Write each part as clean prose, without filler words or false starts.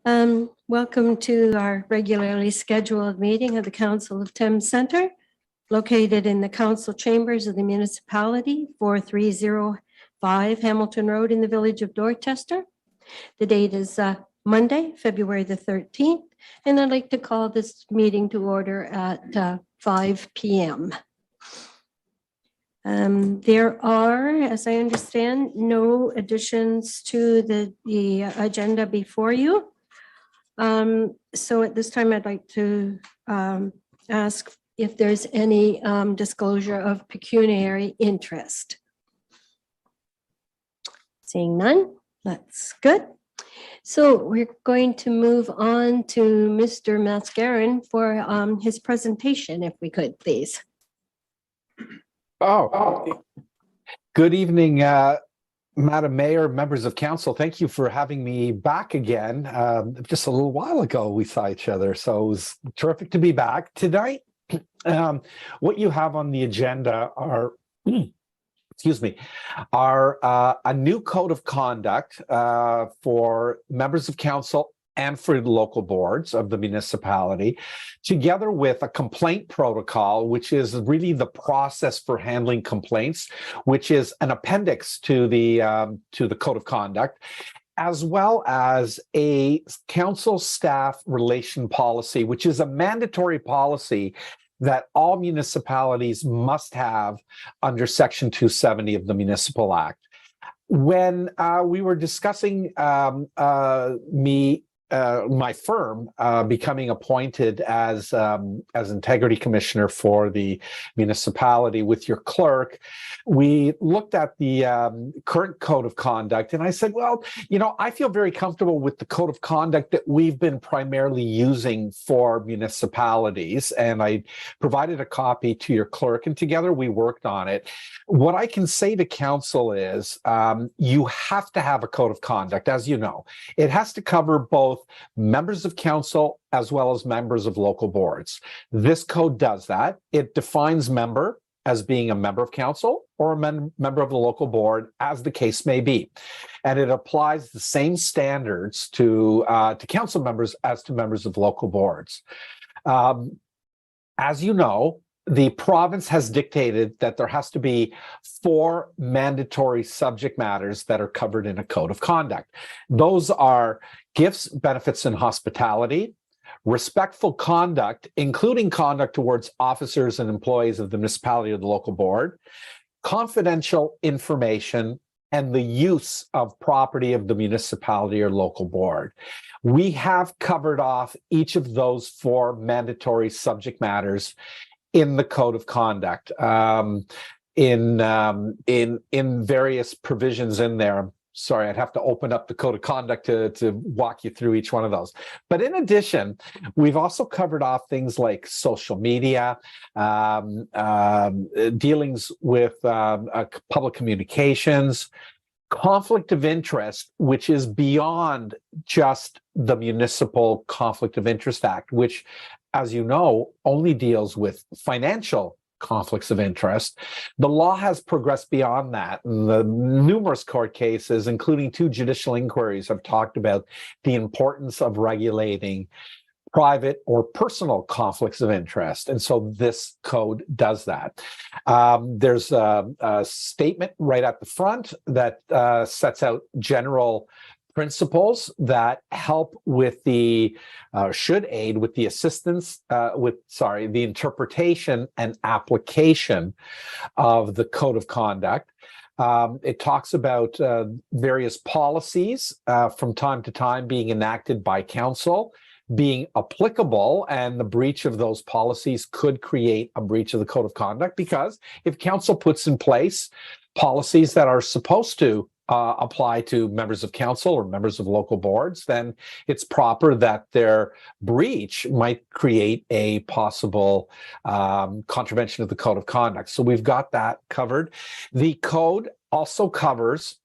Welcome to our regularly scheduled meeting of the Council of Thames Centre, located in the council chambers of the municipality, 4305 Hamilton Road in the village of Dorchester. The date is Monday, February the 13th, and I'd like to call this meeting to order at 5 p.m. There are, as I understand, no additions to the agenda before you. So at this time, I'd like to ask if there's any disclosure of pecuniary interest. Seeing none, that's good. So we're going to move on to Mr. Mascarin for his presentation, if we could, please. Oh, good evening, Madam Mayor, members of council. Thank you for having me back again. Just a little while ago, we saw each other, so it was terrific to be back tonight. What you have on the agenda are, excuse me, are a new code of conduct for members of council and for the local boards of the municipality, together with a complaint protocol, which is really the process for handling complaints, which is an appendix to the code of conduct, as well as a council staff relation policy, which is a mandatory policy that all municipalities must have under Section 270 of the Municipal Act. When we were discussing my firm becoming appointed as integrity commissioner for the municipality with your clerk, we looked at the current code of conduct, and I said, well, you know, I feel very comfortable with the code of conduct that we've been primarily using for municipalities, and I provided a copy to your clerk, and together we worked on it. What I can say to council is you have to have a code of conduct, as you know. It has to cover both members of council as well as members of local boards. This code does that. It defines member as being a member of council or a member of the local board, as the case may be. And it applies the same standards to council members as to members of local boards. As you know, the province has dictated that there has to be 4 mandatory subject matters that are covered in a code of conduct. Those are gifts, benefits, and hospitality, respectful conduct, including conduct towards officers and employees of the municipality or the local board, confidential information, and the use of property of the municipality or local board. We have covered off each of those 4 mandatory subject matters in the code of conduct, in various provisions in there. Sorry, I'd have to open up the code of conduct to walk you through each one of those. But in addition, we've also covered off things like social media, dealings with public communications, conflict of interest, which is beyond just the Municipal Conflict of Interest Act, which, as you know, only deals with financial conflicts of interest. The law has progressed beyond that, and the numerous court cases, including 2 judicial inquiries, have talked about the importance of regulating private or personal conflicts of interest. And so this code does that. There's a statement right at the front that sets out general principles that help with the should aid with the assistance the interpretation and application of the code of conduct. It talks about various policies from time to time being enacted by council, being applicable, and the breach of those policies could create a breach of the code of conduct, because if council puts in place policies that are supposed to apply to members of council or members of local boards, then it's proper that their breach might create a possible contravention of the code of conduct. So we've got that covered. The code also covers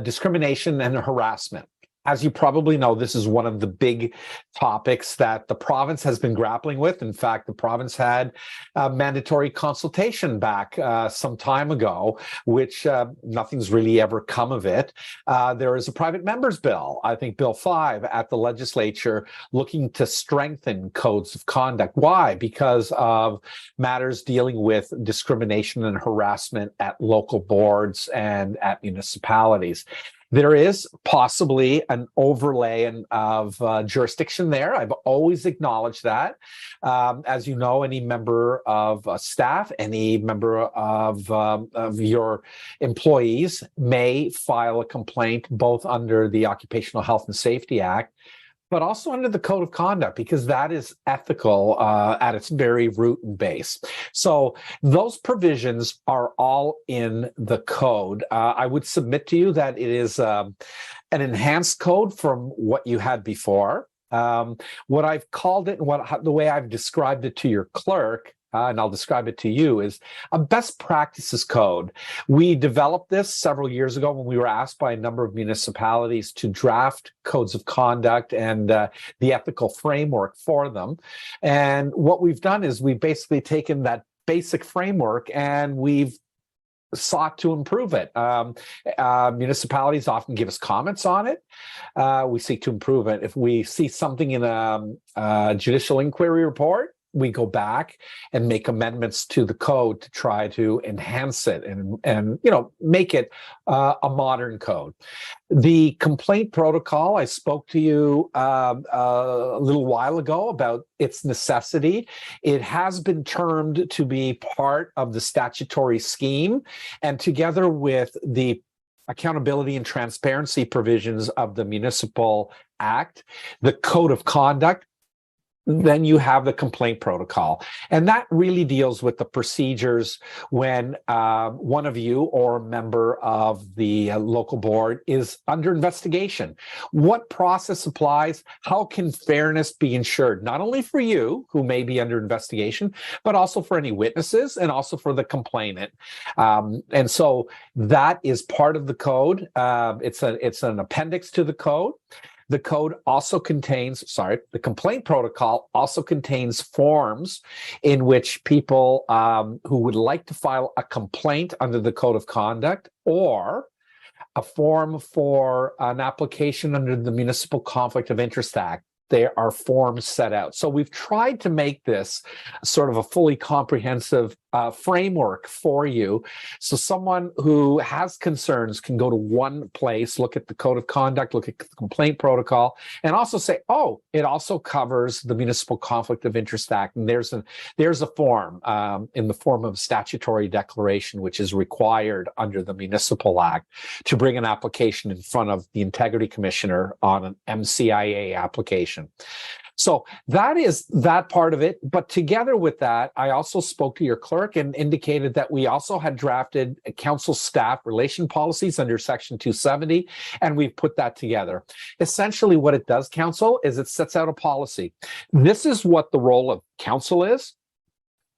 discrimination and harassment. As you probably know, this is one of the big topics that the province has been grappling with. In fact, the province had a mandatory consultation back some time ago, which nothing's really ever come of it. There is a private member's bill, I think Bill 5, at the legislature looking to strengthen codes of conduct. Why? Because of matters dealing with discrimination and harassment at local boards and at municipalities. There is possibly an overlay of jurisdiction there. I've always acknowledged that. As you know, any member of staff, any member of your employees may file a complaint both under the Occupational Health and Safety Act, but also under the Code of Conduct, because that is ethical at its very root and base. So those provisions are all in the code. I would submit to you that it is an enhanced code from what you had before. What I've called it and the way I've described it to your clerk, and I'll describe it to you, is a best practices code. We developed this several years ago when we were asked by a number of municipalities to draft codes of conduct and the ethical framework for them. And what we've done is we've basically taken that basic framework and we've sought to improve it. Municipalities often give us comments on it. We seek to improve it. If we see something in a judicial inquiry report, we go back and make amendments to the code to try to enhance it and make it a modern code. The complaint protocol, I spoke to you a little while ago about its necessity. It has been termed to be part of the statutory scheme, and together with the accountability and transparency provisions of the Municipal Act, the Code of Conduct, then you have the complaint protocol. And that really deals with the procedures when one of you or a member of the local board is under investigation. What process applies? How can fairness be ensured? Not only for you, who may be under investigation, but also for any witnesses and also for the complainant. And so that is part of the code. It's an appendix to the code. The code also contains, the complaint protocol also contains forms in which people who would like to file a complaint under the Code of Conduct or a form for an application under the Municipal Conflict of Interest Act, there are forms set out. So we've tried to make this sort of a fully comprehensive framework for you. So someone who has concerns can go to one place, look at the Code of Conduct, look at the complaint protocol, and also say, oh, it also covers the Municipal Conflict of Interest Act. And there's a form in the form of statutory declaration, which is required under the Municipal Act to bring an application in front of the Integrity Commissioner on an MCIA application. So that is that part of it. But together with that, I also spoke to your clerk and indicated that we also had drafted council staff relation policies under Section 270, and we've put that together. Essentially what it does, council, is it sets out a policy. This is what the role of council is.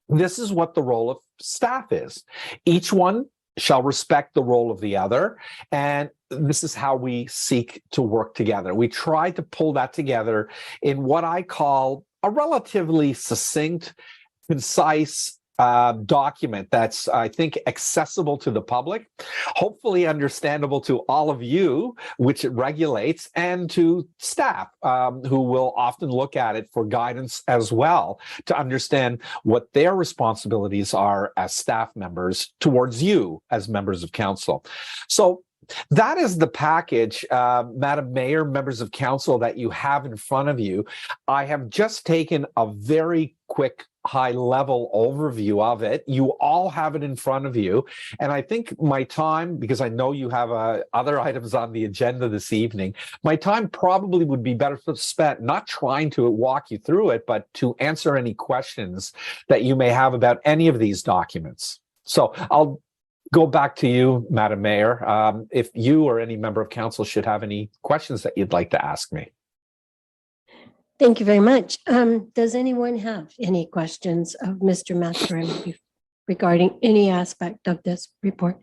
This is what the role of staff is. Each one shall respect the role of the other, and this is how we seek to work together. We try to pull that together in what I call a relatively succinct, concise document that's, I think, accessible to the public, hopefully understandable to all of you, which it regulates, and to staff who will often look at it for guidance as well, to understand what their responsibilities are as staff members towards you as members of council. So that is the package, Madam Mayor, members of council, that you have in front of you. I have just taken a very quick high-level overview of it. You all have it in front of you. And I think my time, because I know you have other items on the agenda this evening, my time probably would be better spent not trying to walk you through it, but to answer any questions that you may have about any of these documents. So I'll go back to you, Madam Mayor, if you or any member of council should have any questions that you'd like to ask me. Thank you very much. Does anyone have any questions of Mr. Mathurin regarding any aspect of this report?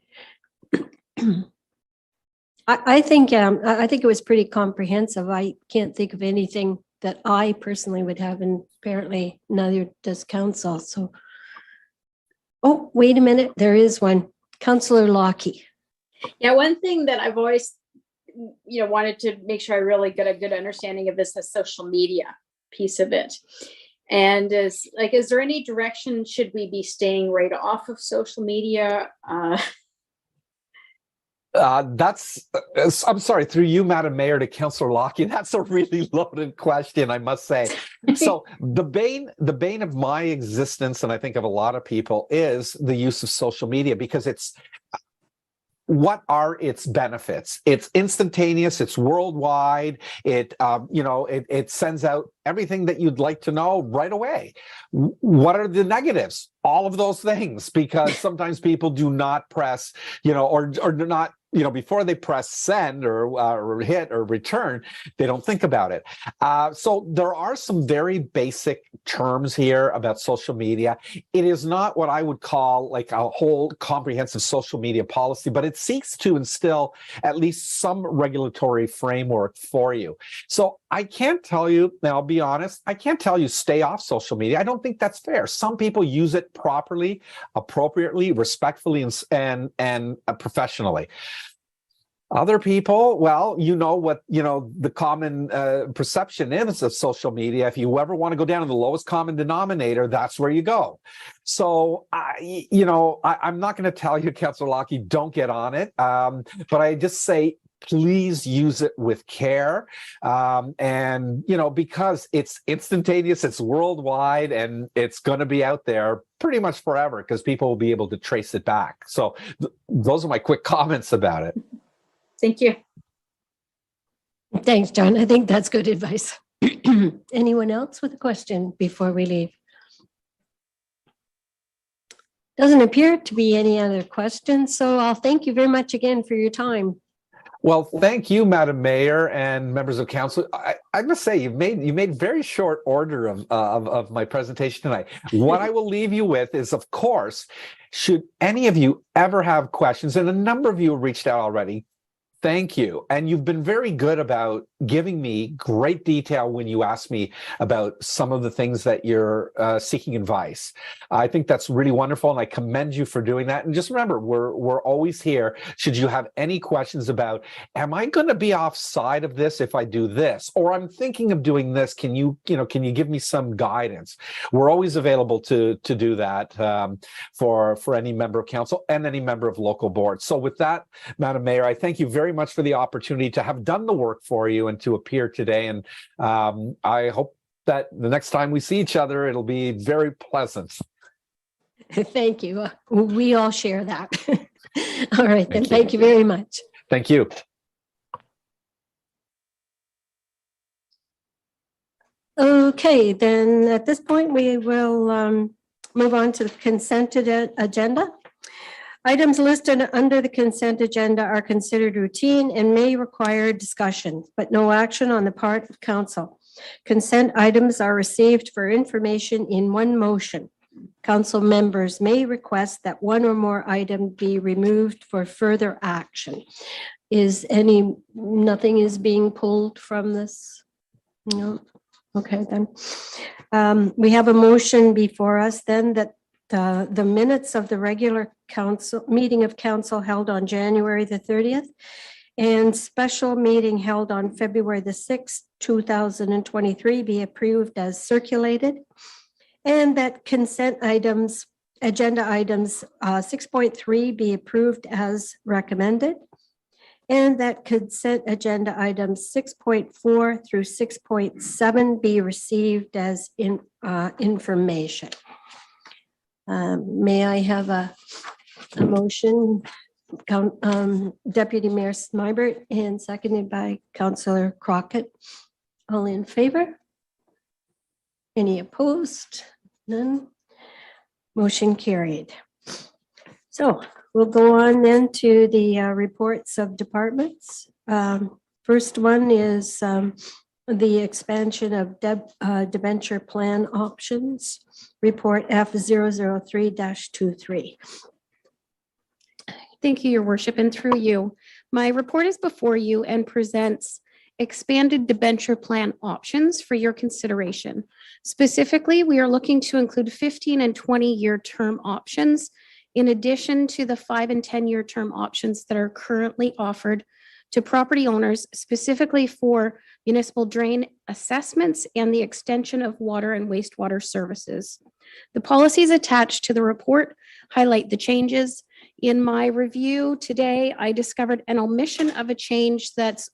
I think it was pretty comprehensive. I can't think of anything that I personally would have, and apparently neither does council. So, oh, wait a minute, there is one. Councillor Lockie. Yeah, one thing that I've always, wanted to make sure I really get a good understanding of this, the social media piece of it. And is there any direction? Should we be staying right off of social media? I'm sorry, through you, Madam Mayor, to Councillor Lockie. That's a really loaded question, I must say. So the bane of my existence, and I think of a lot of people, is the use of social media, because what are its benefits? It's instantaneous, it's worldwide, it sends out everything that you'd like to know right away. What are the negatives? All of those things, because sometimes people do not press, or do not, before they press send or hit or return, they don't think about it. So there are some very basic terms here about social media. It is not what I would call like a whole comprehensive social media policy, but it seeks to instill at least some regulatory framework for you. So I can't tell you, now I'll be honest, I can't tell you stay off social media. I don't think that's fair. Some people use it properly, appropriately, respectfully, and professionally. Other people, well, what the common perception is of social media. If you ever want to go down to the lowest common denominator, that's where you go. So, I'm not going to tell you, Councillor Lockie, don't get on it. But I just say, please use it with care. Because it's instantaneous, it's worldwide, and it's going to be out there pretty much forever, because people will be able to trace it back. So those are my quick comments about it. Thank you. Thanks, John. I think that's good advice. Anyone else with a question before we leave? Doesn't appear to be any other questions, so I'll thank you very much again for your time. Well, thank you, Madam Mayor and members of council. I must say, you made very short order of my presentation tonight. What I will leave you with is, of course, should any of you ever have questions, and a number of you have reached out already, thank you. And you've been very good about giving me great detail when you ask me about some of the things that you're seeking advice. I think that's really wonderful, and I commend you for doing that. And just remember, we're always here. Should you have any questions about, am I going to be offside of this if I do this? Or I'm thinking of doing this. Can you give me some guidance? We're always available to do that for any member of council and any member of local board. So with that, Madam Mayor, I thank you very much for the opportunity to have done the work for you and to appear today. And I hope that the next time we see each other, it'll be very pleasant. Thank you. We all share that. All right, then. Thank you very much. Thank you. Okay, then at this point, we will move on to the consent agenda. Items listed under the consent agenda are considered routine and may require discussion, but no action on the part of council. Consent items are received for information in one motion. Council members may request that one or more item be removed for further action. Nothing is being pulled from this? No. Okay, then. We have a motion before us then that the minutes of the regular meeting of council held on January the 30th and special meeting held on February the 6th, 2023 be approved as circulated, and that consent items, agenda items 6.3 be approved as recommended, and that consent agenda items 6.4 through 6.7 be received as information. May I have a motion? Deputy Mayor Smybert, and seconded by Councillor Crockett. All in favor? Any opposed? None. Motion carried. So we'll go on then to the reports of departments. First one is the expansion of debenture plan options, report F003-23. Thank you, Your Worship, and through you, My report is before you and presents expanded debenture plan options for your consideration. Specifically, we are looking to include 15 and 20-year term options in addition to the 5 and 10-year term options that are currently offered to property owners, specifically for municipal drain assessments and the extension of water and wastewater services. The policies attached to the report highlight the changes. In my review today, I discovered an omission of a change that's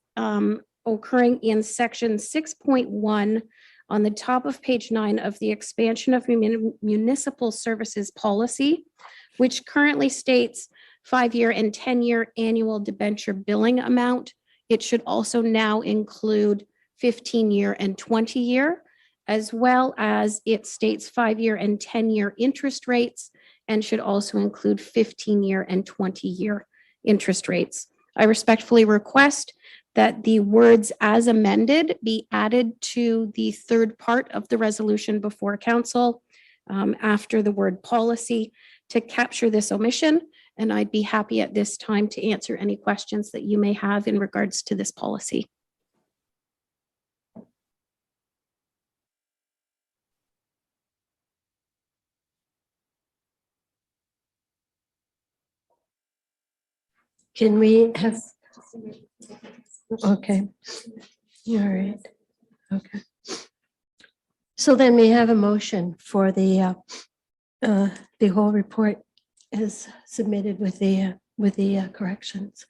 occurring in section 6.1 on the top of page 9 of the expansion of municipal services policy, which currently states 5-year and 10-year annual debenture billing amount. It should also now include 15-year and 20-year, as well as it states 5-year and 10-year interest rates, and should also include 15-year and 20-year interest rates. I respectfully request that the words "as amended" be added to the third part of the resolution before council after the word "policy" to capture this omission. And I'd be happy at this time to answer any questions that you may have in regards to this policy. Can we have? Okay. All right. Okay. So then we have a motion for the whole report is submitted with the corrections.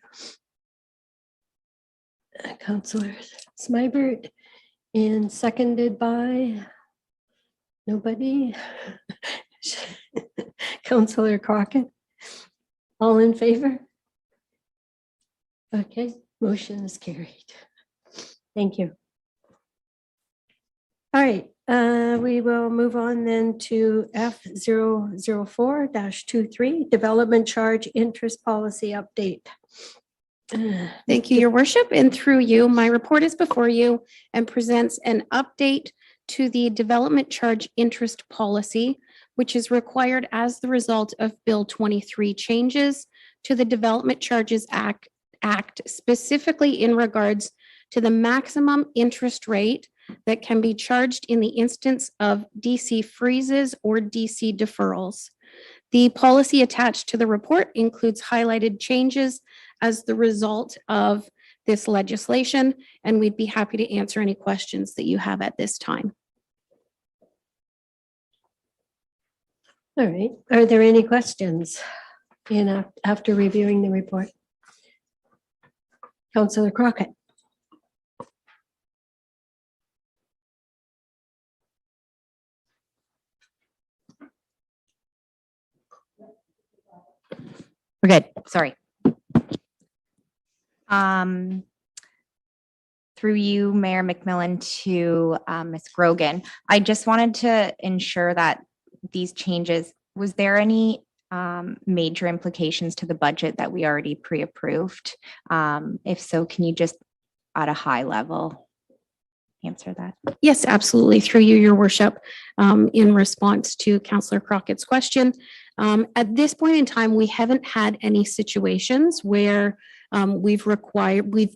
Councillor Smybert and seconded by nobody. Councillor Crockett. All in favor? Okay, motion is carried. Thank you. All right, we will move on then to F004-23, Development Charge Interest Policy Update. Thank you, Your Worship, and through you, my report is before you and presents an update to the development charge interest policy, which is required as the result of Bill 23 changes to the Development Charges Act, specifically in regards to the maximum interest rate that can be charged in the instance of DC freezes or DC deferrals. The policy attached to the report includes highlighted changes as the result of this legislation, and we'd be happy to answer any questions that you have at this time. All right, are there any questions after reviewing the report? Councillor Crockett. We're good. Sorry. Through you, Mayor McMillan, to Ms. Grogan, I just wanted to ensure that these changes, was there any major implications to the budget that we already pre-approved? If so, can you just at a high level answer that? Yes, absolutely. Through you, Your Worship, in response to Councillor Crockett's question, at this point in time, we haven't had any situations where we've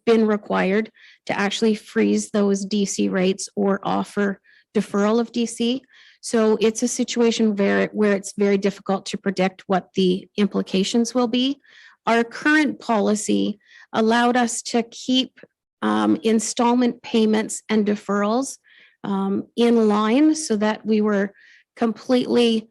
been required to actually freeze those DC rates or offer deferral of DC. So it's a situation where it's very difficult to predict what the implications will be. Our current policy allowed us to keep installment payments and deferrals in line so that we were completely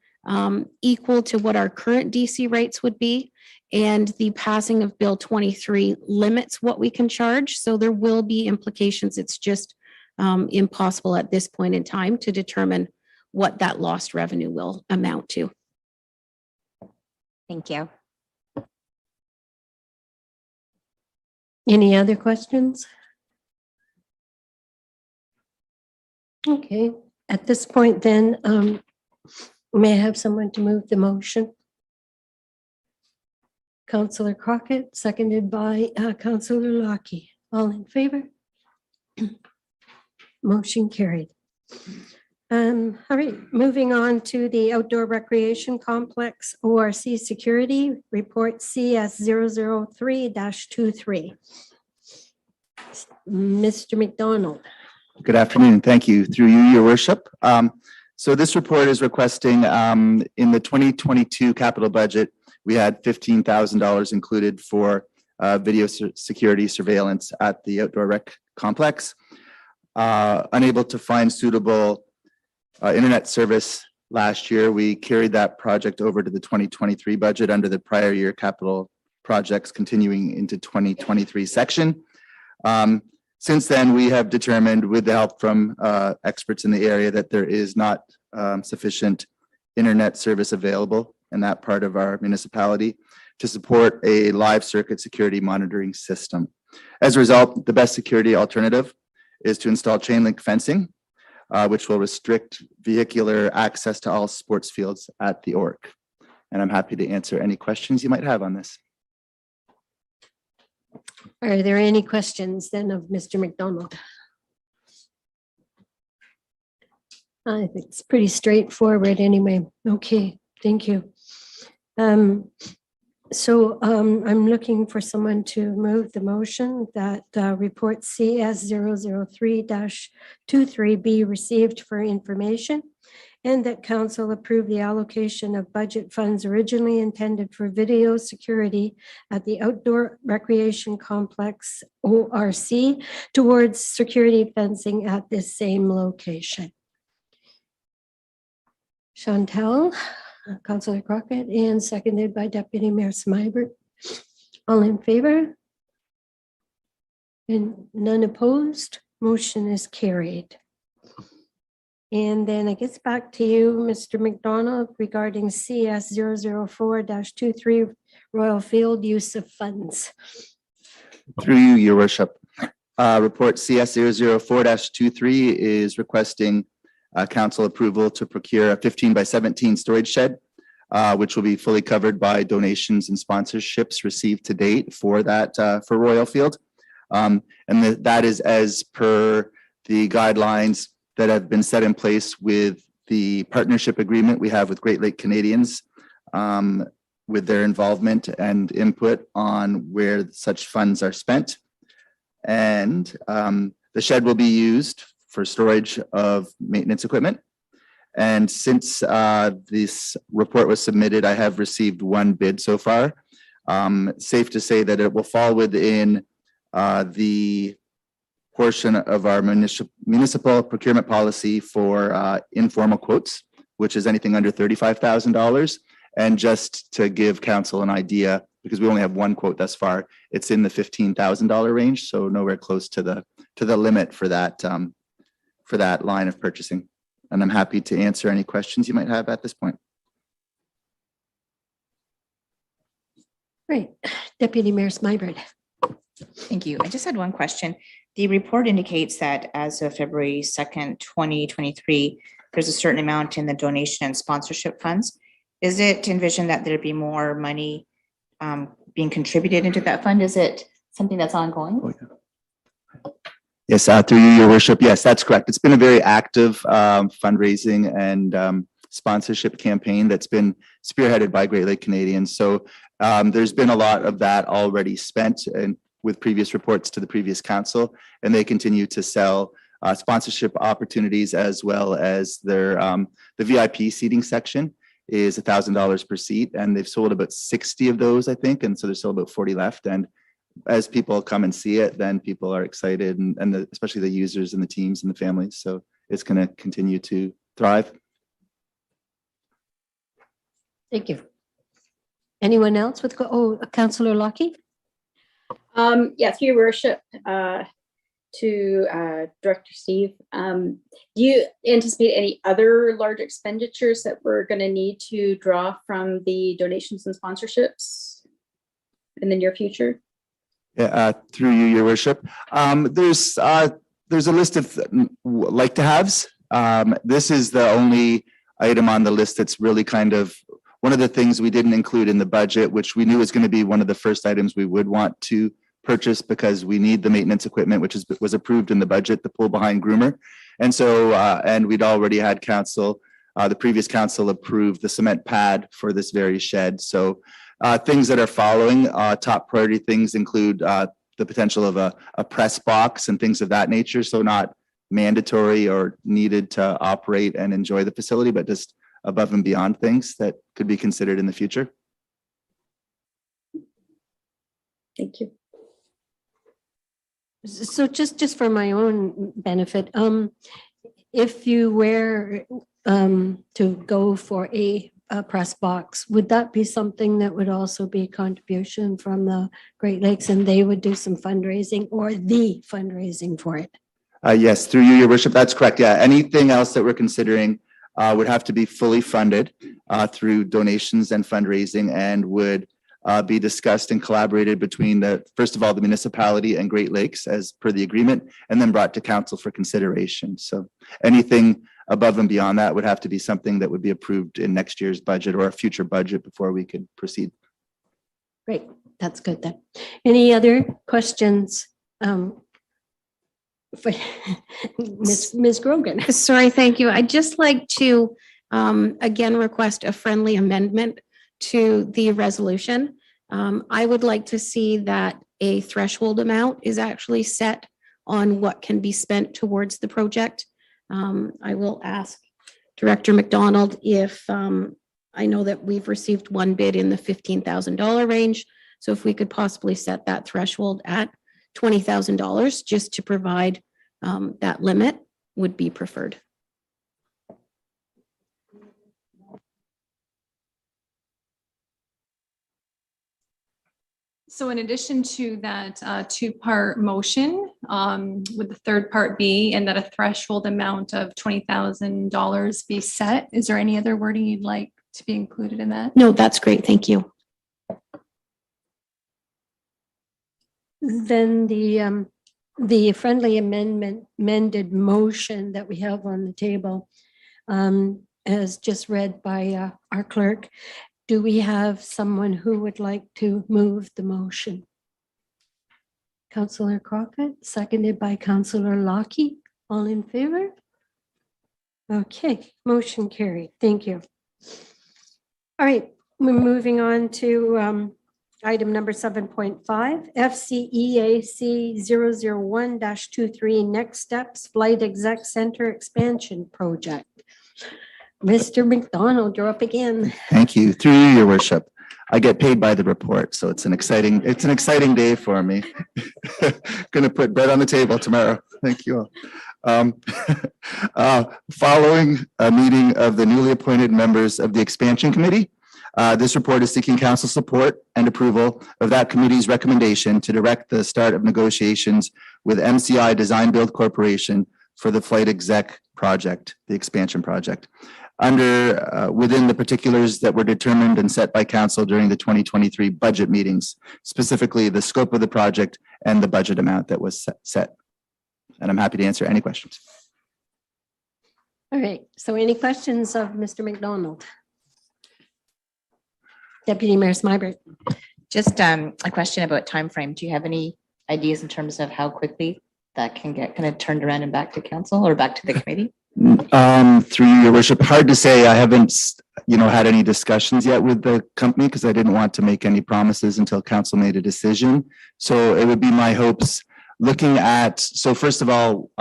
equal to what our current DC rates would be. And the passing of Bill 23 limits what we can charge. So there will be implications. It's just impossible at this point in time to determine what that lost revenue will amount to. Thank you. Any other questions? Okay, at this point then, may I have someone to move the motion? Councillor Crockett, seconded by Councillor Lockie. All in favor? Motion carried. All right, moving on to the Outdoor Recreation Complex ORC Security Report CS 003-23. Mr. McDonald. Good afternoon. Thank you. Through you, your worship. So this report is requesting in the 2022 capital budget, we had $15,000 included for video security surveillance at the outdoor rec complex. Unable to find suitable internet service last year, we carried that project over to the 2023 budget under the prior year capital projects continuing into 2023 section. Since then, we have determined with the help from experts in the area that there is not sufficient internet service available in that part of our municipality to support a live circuit security monitoring system. As a result, the best security alternative is to install chain link fencing, which will restrict vehicular access to all sports fields at the ORC. And I'm happy to answer any questions you might have on this. Are there any questions then of Mr. McDonald? I think it's pretty straightforward anyway. Okay, thank you. So I'm looking for someone to move the motion that report CS 003-23 be received for information, and that council approve the allocation of budget funds originally intended for video security at the Outdoor Recreation Complex ORC towards security fencing at this same location. Chantel, Councillor Crockett, and seconded by Deputy Mayor Smybert. All in favor? And none opposed? Motion is carried. And then I guess back to you, Mr. McDonald, regarding CS 004-23 Royal Field use of funds. Through you, your worship. Report CS 004-23 is requesting council approval to procure a 15 by 17 storage shed, which will be fully covered by donations and sponsorships received to date for that for Royal Field. And that is as per the guidelines that have been set in place with the partnership agreement we have with Great Lake Canadians, with their involvement and input on where such funds are spent. And the shed will be used for storage of maintenance equipment. And since this report was submitted, I have received one bid so far. Safe to say that it will fall within the portion of our municipal procurement policy for informal quotes, which is anything under $35,000. And just to give council an idea, because we only have one quote thus far, it's in the $15,000 range, so nowhere close to the limit for that line of purchasing. And I'm happy to answer any questions you might have at this point. Great. Deputy Mayor Smybert. Thank you. I just had one question. The report indicates that as of February 2nd, 2023, there's a certain amount in the donation and sponsorship funds. Is it envisioned that there'd be more money being contributed into that fund? Is it something that's ongoing? Oh, yeah. Yes, through you, your worship. Yes, that's correct. It's been a very active fundraising and sponsorship campaign that's been spearheaded by Great Lake Canadians. So there's been a lot of that already spent and with previous reports to the previous council, and they continue to sell sponsorship opportunities as well as their the VIP seating section is $1,000 per seat, and they've sold about 60 of those, I think, and so there's still about 40 left. And as people come and see it, then people are excited, and especially the users and the teams and the families. So it's going to continue to thrive. Thank you. Anyone else with, Councillor Lockie? Yeah, through your worship, to Director Steve, do you anticipate any other large expenditures that we're going to need to draw from the donations and sponsorships in the near future? Yeah, through you, your worship. There's a list of like to haves. This is the only item on the list that's really kind of one of the things we didn't include in the budget, which we knew was going to be one of the first items we would want to purchase because we need the maintenance equipment, which was approved in the budget, the pull behind groomer. And so, and we'd already had council, the previous council approved the cement pad for this very shed. So things that are following, top priority things include the potential of a press box and things of that nature. So not mandatory or needed to operate and enjoy the facility, but just above and beyond things that could be considered in the future. Thank you. So just for my own benefit, if you were to go for a press box, would that be something that would also be a contribution from the Great Lakes and they would do some fundraising or the fundraising for it? Yes, through you, your worship. That's correct. Yeah. Anything else that we're considering would have to be fully funded through donations and fundraising and would be discussed and collaborated between first of all, the municipality and Great Lakes as per the agreement, and then brought to council for consideration. So anything above and beyond that would have to be something that would be approved in next year's budget or a future budget before we could proceed. Great, that's good then. Any other questions? For Ms. Grogan? Sorry, thank you. I'd just like to again request a friendly amendment to the resolution. I would like to see that a threshold amount is actually set on what can be spent towards the project. I will ask Director McDonald if I know that we've received one bid in the $15,000 range. So if we could possibly set that threshold at $20,000 just to provide that limit would be preferred. So in addition to that two-part motion, would the third part be and that a threshold amount of $20,000 be set? Is there any other wording you'd like to be included in that? No, that's great. Thank you. Then the friendly amended motion that we have on the table, as just read by our clerk. Do we have someone who would like to move the motion? Councillor Crockett, seconded by Councillor Lockie. All in favor? Okay, motion carried. Thank you. All right, we're moving on to item number 7.5, FCEAC 001-23 Next Steps Flight Exec Center Expansion Project. Mr. McDonald, you're up again. Thank you. Through you, your worship. I get paid by the report, so it's an exciting day for me. Going to put bread on the table tomorrow. Thank you all. Following a meeting of the newly appointed members of the Expansion Committee, this report is seeking council support and approval of that committee's recommendation to direct the start of negotiations with MCI Design Build Corporation for the Flight Exec project, the expansion project. Within the particulars that were determined and set by council during the 2023 budget meetings, specifically the scope of the project and the budget amount that was set. And I'm happy to answer any questions. All right, so any questions of Mr. McDonald? Deputy Mayor Smybert. Just a question about time frame. Do you have any ideas in terms of how quickly that can get kind of turned around and back to council or back to the committee? Through your worship, hard to say. I haven't, had any discussions yet with the company because I didn't want to make any promises until council made a decision. So it would be my hopes looking at, so first of all,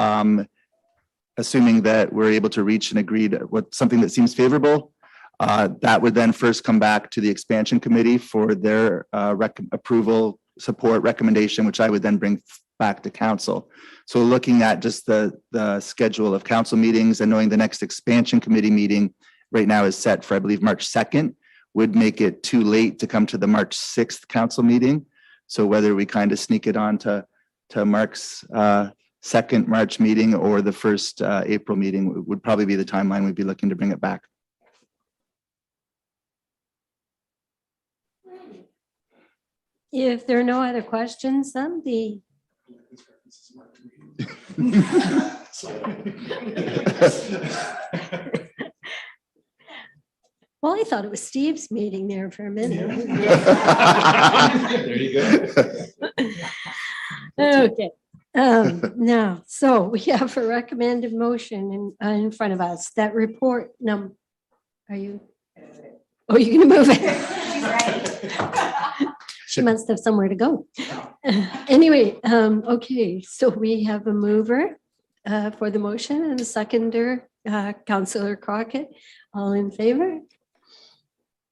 assuming that we're able to reach and agreed with something that seems favorable, that would then first come back to the expansion committee for their approval, support, recommendation, which I would then bring back to council. So looking at just the schedule of council meetings and knowing the next expansion committee meeting right now is set for, I believe, March 2nd, would make it too late to come to the March 6th council meeting. So whether we kind of sneak it on to Mark's second March meeting or the first April meeting would probably be the timeline we'd be looking to bring it back. If there are no other questions, then well, I thought it was Steve's meeting there for a minute. There you go. Okay, Now, so we have a recommended motion in front of us. That report are you? Oh, you're gonna move it? She must have somewhere to go. Anyway, okay, so we have a mover for the motion and a seconder, Councillor Crockett. All in favor?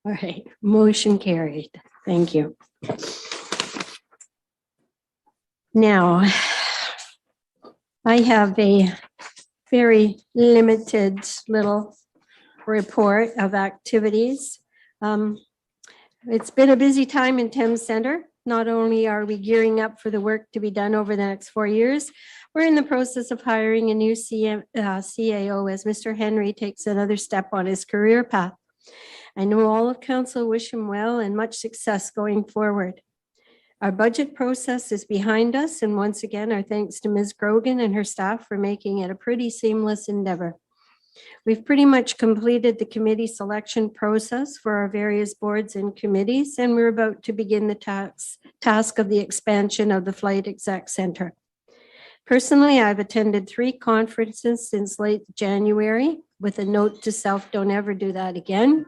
All right, motion carried. Thank you. Now, I have a very limited little report of activities. It's been a busy time in Thames Centre. Not only are we gearing up for the work to be done over the next 4 years, we're in the process of hiring a new CAO as Mr. Henry takes another step on his career path. I know all of council wish him well and much success going forward. Our budget process is behind us, and once again, our thanks to Ms. Grogan and her staff for making it a pretty seamless endeavor. We've pretty much completed the committee selection process for our various boards and committees, and we're about to begin the task of the expansion of the Flight Exec Center. Personally, I've attended 3 conferences since late January, with a note to self, don't ever do that again.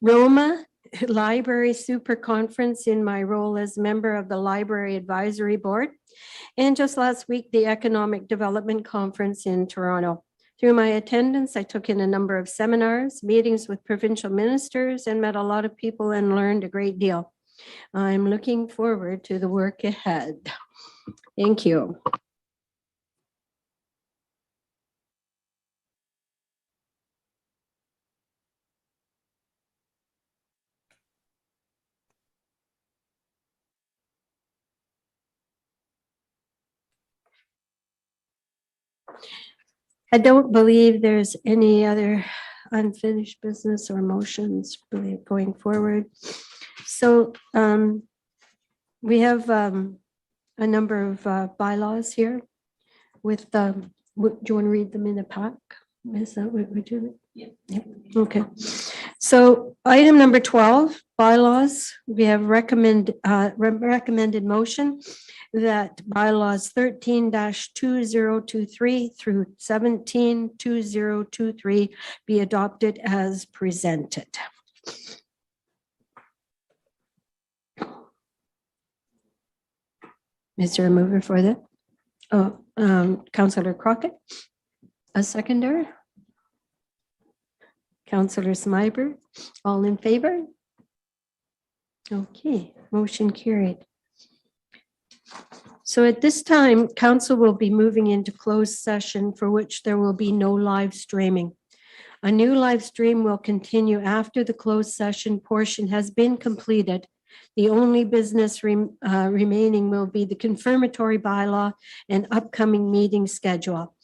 Roma Library Super Conference in my role as member of the Library Advisory Board, and just last week, the Economic Development Conference in Toronto. Through my attendance, I took in a number of seminars, meetings with provincial ministers, and met a lot of people and learned a great deal. I'm looking forward to the work ahead. Thank you. I don't believe there's any other unfinished business or motions really going forward. So we have a number of bylaws here with, do you want to read them in a pack? Is that what we're doing? Yeah. Okay. So item number 12, bylaws. We have recommended motion that bylaws 13-2023 through 17-2023 be adopted as presented. Is there a mover for that? Oh, Councillor Crockett, a seconder. Councillor Smiber, all in favor? Okay, motion carried. So at this time, council will be moving into closed session for which there will be no live streaming. A new live stream will continue after the closed session portion has been completed. The only business remaining will be the confirmatory bylaw and upcoming meeting schedule.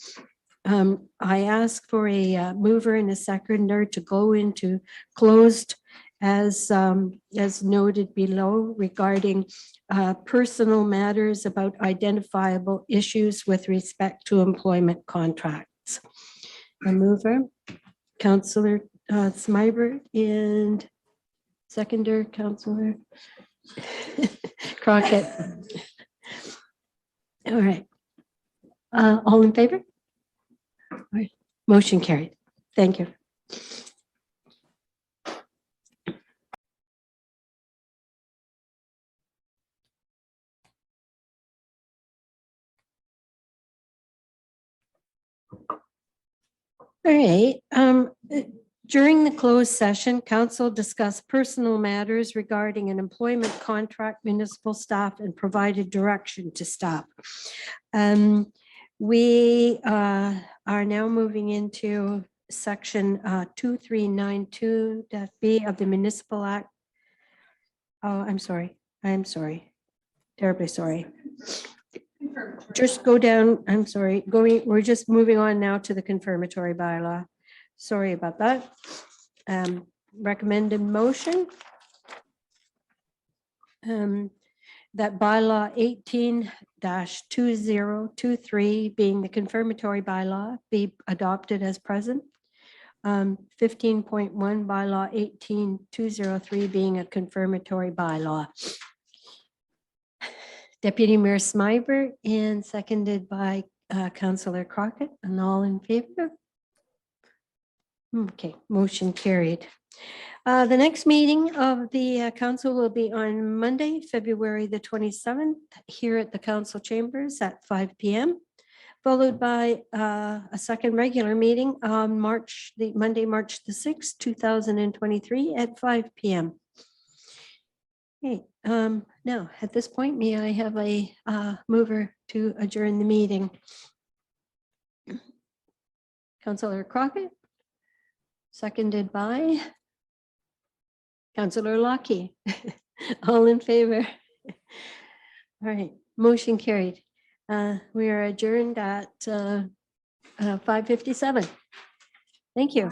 I ask for a mover and a seconder to go into closed as noted below regarding personal matters about identifiable issues with respect to employment contracts. A mover, Councillor Smiber, and seconder, Councillor Crockett. All right. All in favor? All right. Motion carried. Thank you. All right. During the closed session, council discussed personal matters regarding an employment contract, municipal staff, and provided direction to staff. We are now moving into section 2392-B of the Municipal Act. Oh, I'm sorry. Terribly sorry. Just go down, I'm sorry, we're just moving on now to the confirmatory bylaw. Sorry about that. Recommended motion. That bylaw 18-2023 being the confirmatory bylaw be adopted as present. 15.1 bylaw 18-203 being a confirmatory bylaw. Deputy Mayor Smyber, and seconded by Councillor Crockett, and all in favor? Okay, motion carried. The next meeting of the council will be on Monday, February the 27th, here at the council chambers at 5 p.m., followed by a second regular meeting on Monday, March the 6th, 2023 at 5 p.m. Okay, now at this point, may I have a mover to adjourn the meeting? Councillor Crockett, seconded by Councillor Lockie. All in favor? All right, motion carried. We are adjourned at 5:57. Thank you.